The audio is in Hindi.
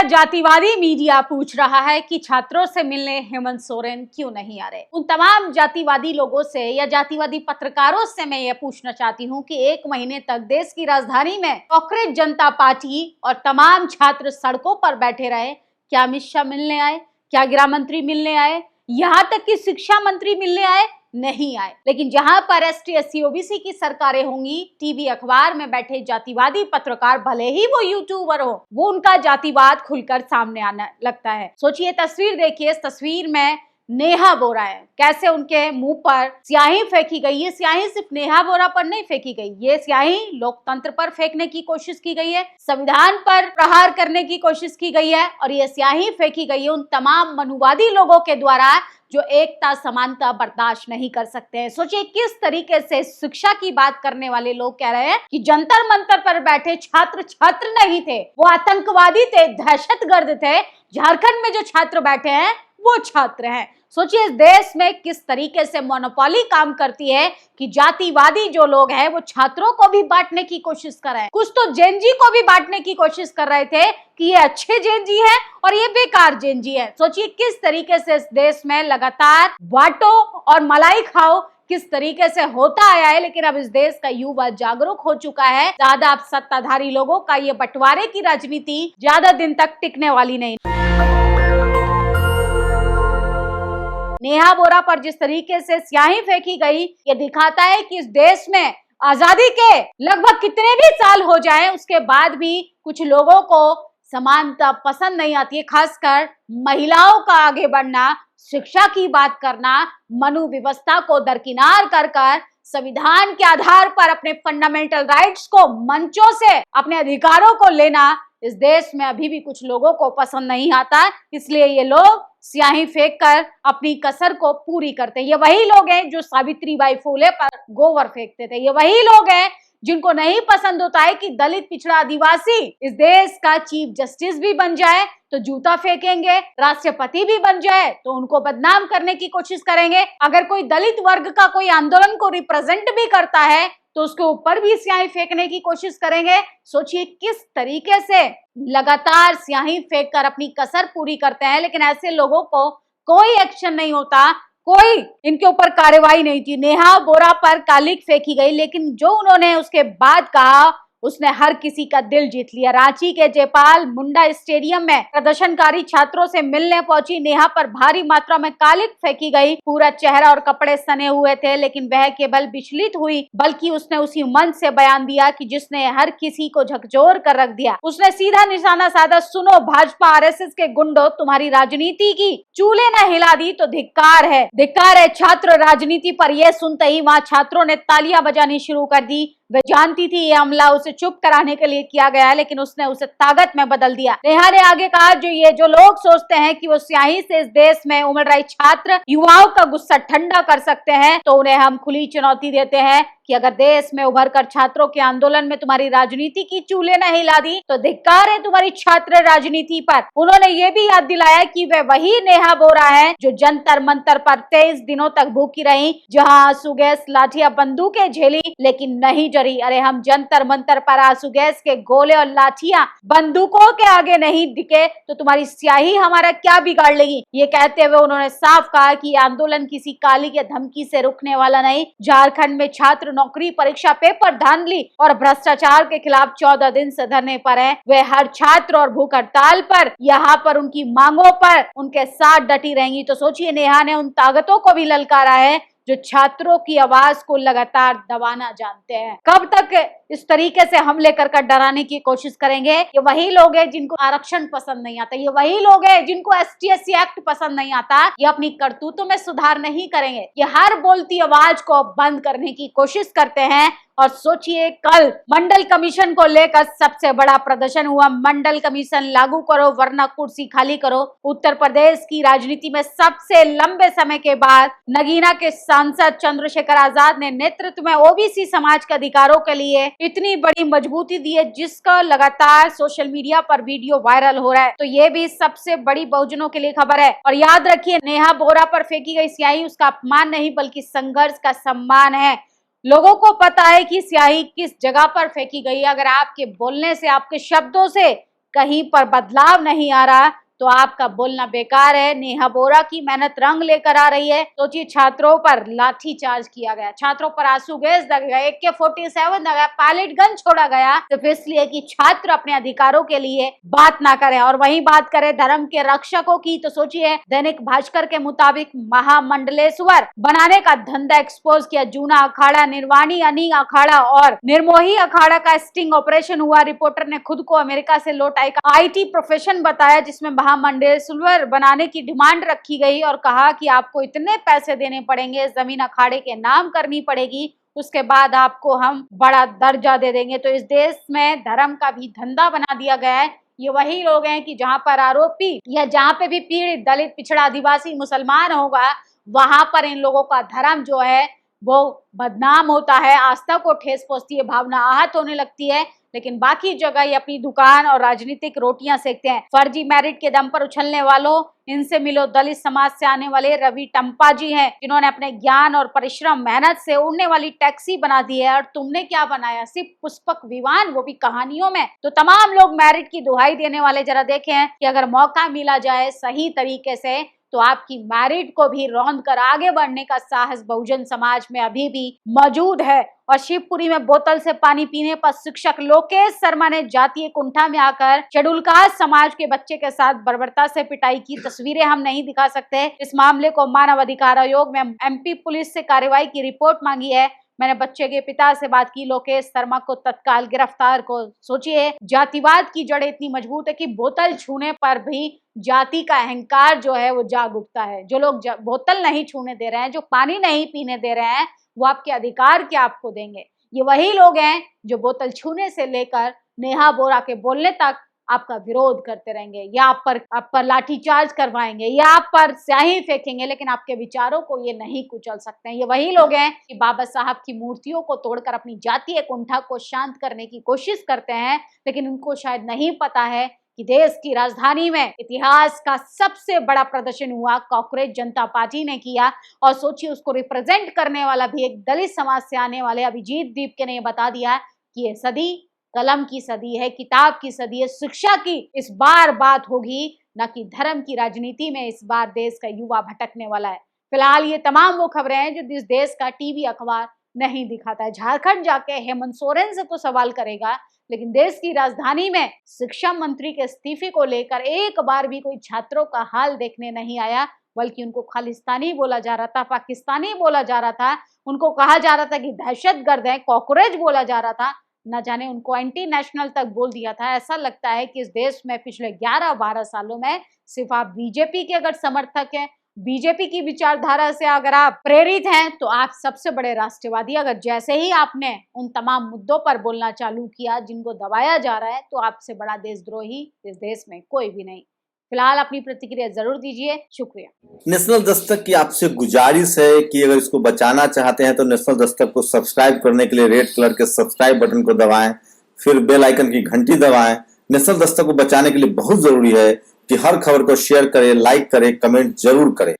इधर जातिवादी मीडिया पूछ रहा है कि छात्रों से मिलने हेमंत सोरेन क्यों नहीं आ रहे। उन तमाम जातिवादी लोगों से या जातिवादी पत्रकारों से मैं ये पूछना चाहती हूँ कि 1 महीने तक देश की राजधानी में कांग्रेस जनता पार्टी और तमाम छात्र सड़कों पर बैठे रहे। क्या अमित शाह मिलने आए? क्या गृह मंत्री मिलने आए? यहाँ तक कि शिक्षा मंत्री मिलने आए? नहीं आए। लेकिन जहां पर एसटी एससी ओबीसी की सरकारें होंगी, टीवी अखबार में बैठे जातिवादी पत्रकार, भले ही वो यूट्यूबर हो, वो उनका जातिवाद खुलकर सामने आने लगता है। सोचिए, तस्वीर देखिए। इस तस्वीर में नेहा बोरा है, कैसे उनके मुंह पर स्याही फेंकी गई। ये स्याही सिर्फ नेहा बोरा पर नहीं फेंकी गई, ये स्याही लोकतंत्र पर फेंकने की कोशिश की गई है, संविधान पर प्रहार करने की कोशिश की गई है, और ये स्याही फेंकी गई है उन तमाम मनुवादी लोगों के द्वारा जो एकता समानता बर्दाश्त नहीं कर सकते हैं। सोचिए किस तरीके से शिक्षा की बात करने वाले लोग कह रहे हैं कि जंतर मंतर पर बैठे छात्र छात्र नहीं थे, वो आतंकवादी थे, दहशतगर्द थे। झारखंड में जो छात्र बैठे हैं वो छात्र हैं। सोचिए इस देश में किस तरीके से मोनोपोली काम करती है कि जातिवादी जो लोग हैं वो छात्रों को भी बांटने की कोशिश कर रहे हैं। कुछ तो जेनजी को भी बांटने की कोशिश कर रहे थे कि ये अच्छे जेनजी है और ये बेकार जेनजी है। सोचिए किस तरीके से इस देश में लगातार बांटो और मलाई खाओ किस तरीके से होता आया है। लेकिन अब इस देश का युवा जागरूक हो चुका है। ज्यादा अब सत्ताधारी लोगों का ये बंटवारे की राजनीति ज्यादा दिन तक टिकने वाली नहीं। नेहा बोरा पर जिस तरीके से स्याही फेंकी गई, ये दिखाता है कि इस देश में आजादी के लगभग कितने भी साल हो जाएं, उसके बाद भी कुछ लोगों को समानता पसंद नहीं आती है। खासकर महिलाओं का आगे बढ़ना, शिक्षा की बात करना, मनु व्यवस्था को दरकिनार कर संविधान के आधार पर अपने फंडामेंटल राइट्स को मंचों से अपने अधिकारों को लेना इस देश में अभी भी कुछ लोगों को पसंद नहीं आता। इसलिए ये लोग स्याही फेंक कर अपनी कसर को पूरी करते हैं। ये वही लोग हैं जो सावित्रीबाई फुले पर गोबर फेंकते थे। ये वही लोग हैं जिनको नहीं पसंद होता है कि दलित, पिछड़ा, आदिवासी इस देश का चीफ जस्टिस भी बन जाए तो जूता फेंकेंगे, राष्ट्रपति भी बन जाए तो उनको बदनाम करने की कोशिश करेंगे। अगर कोई दलित वर्ग का कोई आंदोलन को रिप्रेजेंट भी करता है तो उसके ऊपर भी स्याही फेंकने की कोशिश करेंगे। सोचिए किस तरीके से लगातार स्याही फेंक कर अपनी कसर पूरी करते हैं। लेकिन ऐसे लोगों को कोई एक्शन नहीं होता, कोई इनके ऊपर कार्रवाई नहीं की। नेहा बोरा पर कालिक फेंकी गई, लेकिन जो उन्होंने उसके बाद कहा उसने हर किसी का दिल जीत लिया। रांची के जयपाल मुंडा स्टेडियम में प्रदर्शनकारी छात्रों से मिलने पहुंची नेहा पर भारी मात्रा में कालिक फेंकी गई। पूरा चेहरा और कपड़े सने हुए थे, लेकिन वह केवल विचलित हुई, बल्कि उसने उसी मन से बयान दिया कि जिसने हर किसी को झकझोर कर रख दिया। उसने सीधा निशाना साधा, सुनो भाजपा आरएसएस के गुंडों, तुम्हारी राजनीति की चूल्हे न हिला दी तो धिक्कार है, धिक्कार है छात्र राजनीति पर। यह सुनते ही वहां छात्रों ने तालियां बजानी शुरू कर दी। वह जानती थी ये हमला उसे चुप कराने के लिए किया गया है, लेकिन उसने उसे ताकत में बदल दिया। नेहा ने आगे कहा, जो लोग सोचते हैं कि वो स्याही से इस देश में उमड़ रहे छात्र युवाओं का गुस्सा ठंडा कर सकते हैं, तो उन्हें हम खुली चुनौती देते हैं कि अगर देश में उभर कर छात्रों के आंदोलन में तुम्हारी राजनीति की चूल्हे न हिला दी तो धिक्कार है तुम्हारी छात्र राजनीति पर। उन्होंने ये भी याद दिलाया कि वे वही नेहा बोरा है जो जंतर मंतर पर 23 दिनों तक भूखी रही, जहां आंसू गैस, लाठियां, बंदूकें झेली, लेकिन नहीं डरी। अरे हम जंतर मंतर पर आंसू गैस के गोले और लाठियां बंदूकों के आगे नहीं दिखे तो तुम्हारी स्याही हमारा क्या बिगाड़ लेगी। ये कहते हुए उन्होंने साफ कहा कि आंदोलन किसी काली या धमकी से रुकने वाला नहीं। झारखंड में छात्र नौकरी परीक्षा पेपर धांधली और भ्रष्टाचार के खिलाफ 14 दिन से धरने पर हैं। वे हर छात्र और भूख हड़ताल पर, यहाँ पर उनकी मांगों पर उनके साथ डटी रहेंगी। तो सोचिए नेहा ने उन ताकतों को भी ललकारा है जो छात्रों की आवाज को लगातार दबाना जानते हैं। कब तक इस तरीके से हमले कर डराने की कोशिश करेंगे? ये वही लोग हैं जिनको आरक्षण पसंद नहीं आता, ये वही लोग हैं जिनको एसटी एससी एक्ट पसंद नहीं आता। ये अपनी करतूतों में सुधार नहीं करेंगे, ये हर बोलती आवाज को बंद करने की कोशिश करते हैं। और सोचिए कल मंडल कमीशन को लेकर सबसे बड़ा प्रदर्शन हुआ। मंडल कमीशन लागू करो वरना कुर्सी खाली करो। उत्तर प्रदेश की राजनीति में सबसे लंबे समय के बाद नगीना के सांसद चंद्रशेखर आजाद ने नेतृत्व में ओबीसी समाज के अधिकारों के लिए इतनी बड़ी मजबूती दी है, जिसका लगातार सोशल मीडिया पर वीडियो वायरल हो रहा है। तो ये भी सबसे बड़ी बहुजनों के लिए खबर है। और याद रखिए, नेहा बोरा पर फेंकी गई स्याही उसका अपमान नहीं बल्कि संघर्ष का सम्मान है। लोगों को पता है कि स्याही किस जगह पर फेंकी गई। अगर आपके बोलने से, आपके शब्दों से कहीं पर बदलाव नहीं आ रहा तो आपका बोलना बेकार है। नेहा बोरा की मेहनत रंग लेकर आ रही है। सोचिए, छात्रों पर लाठी चार्ज किया गया, छात्रों पर आंसू गैस दगा गया, AK-47 दगा, पैलेट गन छोड़ा गया सिर्फ इसलिए कि छात्र अपने अधिकारों के लिए बात ना करें। और वहीं बात करें धर्म के रक्षकों की, तो सोचिए, दैनिक भास्कर के मुताबिक महामंडलेश्वर बनाने का धंधा एक्सपोज किया। जूना अखाड़ा, निर्वाणी अनी अखाड़ा और निर्मोही अखाड़ा का स्टिंग ऑपरेशन हुआ। रिपोर्टर ने खुद को अमेरिका से लौट आई IT प्रोफेशन बताया, जिसमें महामंडलेश्वर बनाने की डिमांड रखी गई और कहा कि आपको इतने पैसे देने पड़ेंगे, जमीन अखाड़े के नाम करनी पड़ेगी, उसके बाद आपको हम बड़ा दर्जा दे देंगे। तो इस देश में धर्म का भी धंधा बना दिया गया है। ये वही लोग हैं कि जहां पर आरोपी या जहां पे भी पीड़ित दलित, पिछड़ा, आदिवासी, मुसलमान होगा, वहां पर इन लोगों का धर्म जो है वो बदनाम होता है, आस्था को ठेस पहुंचती है, भावना आहत होने लगती है। लेकिन बाकी जगह ये अपनी दुकान और राजनीतिक रोटियां सेकते हैं। फर्जी मेरिट के दम पर उछलने वालों, इनसे मिलो। दलित समाज से आने वाले रवि टंपा जी हैं, जिन्होंने अपने ज्ञान और परिश्रम मेहनत से उड़ने वाली टैक्सी बना दी है। और तुमने क्या बनाया? सिर्फ पुष्पक विमान, वो भी कहानियों में। तो तमाम लोग मेरिट की दुहाई देने वाले जरा देखें कि अगर मौका मिला जाए सही तरीके से तो आपकी मेरिट को भी रौंद कर आगे बढ़ने का साहस बहुजन समाज में अभी भी मौजूद है। और शिवपुरी में बोतल से पानी पीने पर शिक्षक लोकेश शर्मा ने जातीय कुंठा में आकर शेड्यूल कास्ट समाज के बच्चे के साथ बर्बरता से पिटाई की। तस्वीरें हम नहीं दिखा सकते। इस मामले को मानव अधिकार आयोग में MP पुलिस से कार्रवाई की रिपोर्ट मांगी है। मैंने बच्चे के पिता से बात की, लोकेश शर्मा को तत्काल गिरफ्तार को। सोचिए, जातिवाद की जड़ें इतनी मजबूत है कि बोतल छूने पर भी जाति का अहंकार जो है वो जाग उठता है। जो लोग बोतल नहीं छूने दे रहे हैं, जो पानी नहीं पीने दे रहे हैं, वो आपके अधिकार क्या आपको देंगे? ये वही लोग हैं जो बोतल छूने से लेकर नेहा बोरा के बोलने तक आपका विरोध करते रहेंगे, या आप पर लाठीचार्ज करवाएंगे, या आप पर स्याही फेंकेंगे, लेकिन आपके विचारों को ये नहीं कुचल सकते हैं। ये वही लोग हैं कि बाबा साहब की मूर्तियों को तोड़कर अपनी जातीय कुंठा को शांत करने की कोशिश करते हैं, लेकिन उनको शायद नहीं पता है कि देश की राजधानी में इतिहास का सबसे बड़ा प्रदर्शन हुआ, कांग्रेस जनता पार्टी ने किया। और सोचिए, उसको रिप्रेजेंट करने वाला भी एक दलित समाज से आने वाले अभिजीत दीपके ने बता दिया कि ये सदी कलम की सदी है, किताब की सदी है, शिक्षा की इस बार बात होगी, न कि धर्म की राजनीति में इस बार देश का युवा भटकने वाला है। फिलहाल ये तमाम वो खबरें हैं जो इस देश का टीवी अखबार नहीं दिखाता है। झारखंड जाके हेमंत सोरेन से तो सवाल करेगा, लेकिन देश की राजधानी में शिक्षा मंत्री के इस्तीफे को लेकर एक बार भी कोई छात्रों का हाल देखने नहीं आया, बल्कि उनको खालिस्तानी बोला जा रहा था, पाकिस्तानी बोला जा रहा था, उनको कहा जा रहा था कि दहशतगर्द है, कॉकरोच बोला जा रहा था, न जाने उनको एंटी नेशनल तक बोल दिया था। ऐसा लगता है कि इस देश में पिछले 11-12 सालों में सिर्फ आप बीजेपी के अगर समर्थक हैं, बीजेपी की विचारधारा से अगर आप प्रेरित हैं, तो आप सबसे बड़े राष्ट्रवादी। अगर जैसे ही आपने उन तमाम मुद्दों पर बोलना चालू किया जिनको दबाया जा रहा है, तो आपसे बड़ा देशद्रोही इस देश में कोई भी नहीं। फिलहाल अपनी प्रतिक्रिया जरूर दीजिए। शुक्रिया। नेशनल दस्तक की आपसे गुजारिश है कि अगर इसको बचाना चाहते हैं तो नेशनल दस्तक को सब्सक्राइब करने के लिए रेड कलर के सब्सक्राइब बटन को दबाएं, फिर बेल आइकन की घंटी दबाएं। नेशनल दस्तक को बचाने के लिए बहुत जरूरी है कि हर खबर को शेयर करें, लाइक करें, कमेंट जरूर करें।